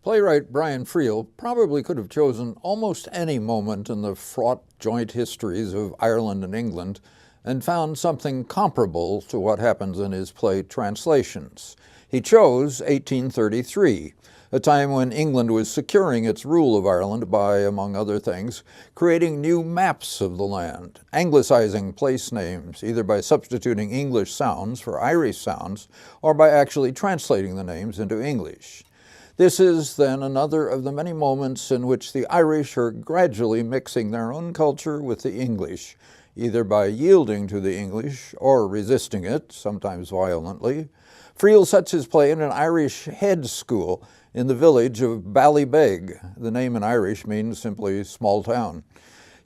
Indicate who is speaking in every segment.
Speaker 1: Playwright Brian Friel probably could have chosen almost any moment in the fraught joint histories of Ireland and England and found something comparable to what happens in his play Translations. He chose 1833, a time when England was securing its rule of Ireland by, among other things, creating new maps of the land, anglicizing place names, either by substituting English sounds for Irish sounds or by actually translating the names into English. This is then another of the many moments in which the Irish are gradually mixing their own culture with the English, either by yielding to the English or resisting it, sometimes violently. Friel sets his play in an Irish head school in the village of Ballybeg. The name in Irish means simply small town.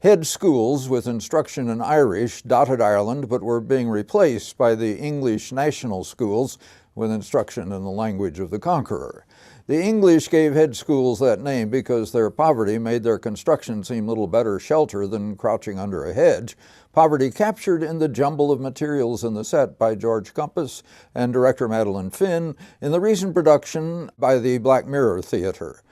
Speaker 1: Head schools with instruction in Irish dotted Ireland, but were being replaced by the English national schools with instruction in the language of the conqueror. The English gave head schools that name because their poverty made their construction seem little better shelter than crouching under a hedge, poverty captured in the jumble of materials in the set by George Compass and director Madeline Finn in the recent production by the Black Mirror Theatre.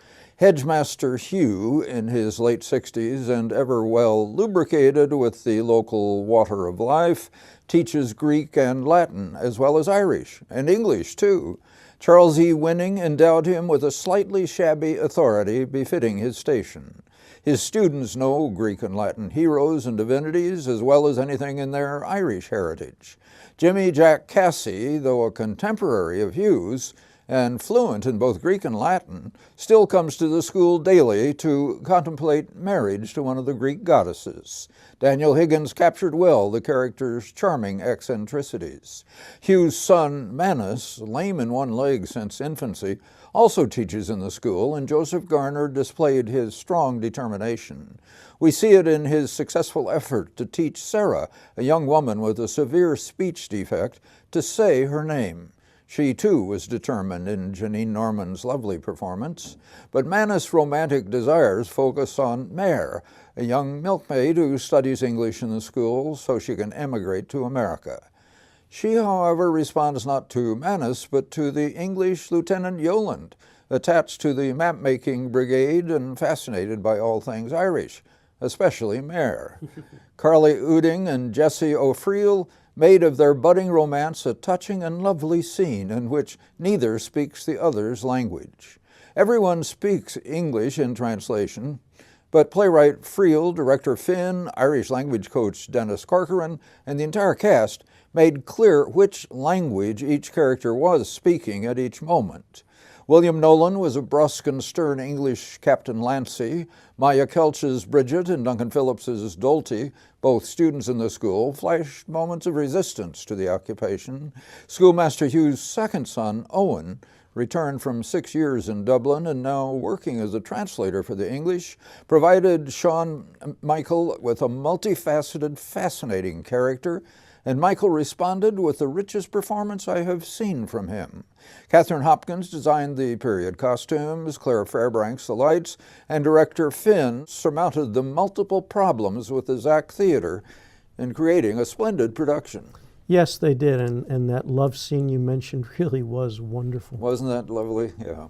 Speaker 1: Hedgemaster Hugh, in his late 60s and ever well lubricated with the local water of life, teaches Greek and Latin, as well as Irish, and English too. Charles E. Winning endowed him with a slightly shabby authority befitting his station. His students know Greek and Latin heroes and divinities as well as anything in their Irish heritage. Jimmy Jack Cassie, though a contemporary of Hugh's, and fluent in both Greek and Latin, still comes to the school daily to contemplate marriage to one of the Greek goddesses. Daniel Higgins captured well the character's charming eccentricities. Hugh's son, Manus, lame in one leg since infancy, also teaches in the school, and Joseph Garner displayed his strong determination. We see it in his successful effort to teach Sarah, a young woman with a severe speech defect, to say her name. She, too, was determined in Janine Norman's lovely performance, but Manus' romantic desires focus on Mare, a young milkmaid who studies English in the school so she can emigrate to America. She, however, responds not to Manus, but to the English Lieutenant Yoland, attached to the map-making brigade and fascinated by all things Irish, especially Mare. Carly Ouding and Jessie O'Friel made of their budding romance a touching and lovely scene in which neither speaks the other's language. Everyone speaks English in translation, but playwright Friel, director Finn, Irish language coach Dennis Corcoran, and the entire cast made clear which language each character was speaking at each moment. William Nolan was a brusque and stern English Captain Lancy. Maya Kelch's Bridget and Duncan Phillips's Dolty, both students in the school, flashed moments of resistance to the occupation. Schoolmaster Hugh's second son, Owen, returned from 6 years in Dublin and now working as a translator for the English, provided Sean Michael with a multifaceted, fascinating character, and Michael responded with the richest performance I have seen from him. Catherine Hopkins designed the period costumes, Claire Fairbanks the lights, and director Finn surmounted the multiple problems with the Zach Theatre in creating a splendid production.
Speaker 2: Yes, they did, and that love scene you mentioned really was wonderful.
Speaker 1: Wasn't that lovely? Yeah.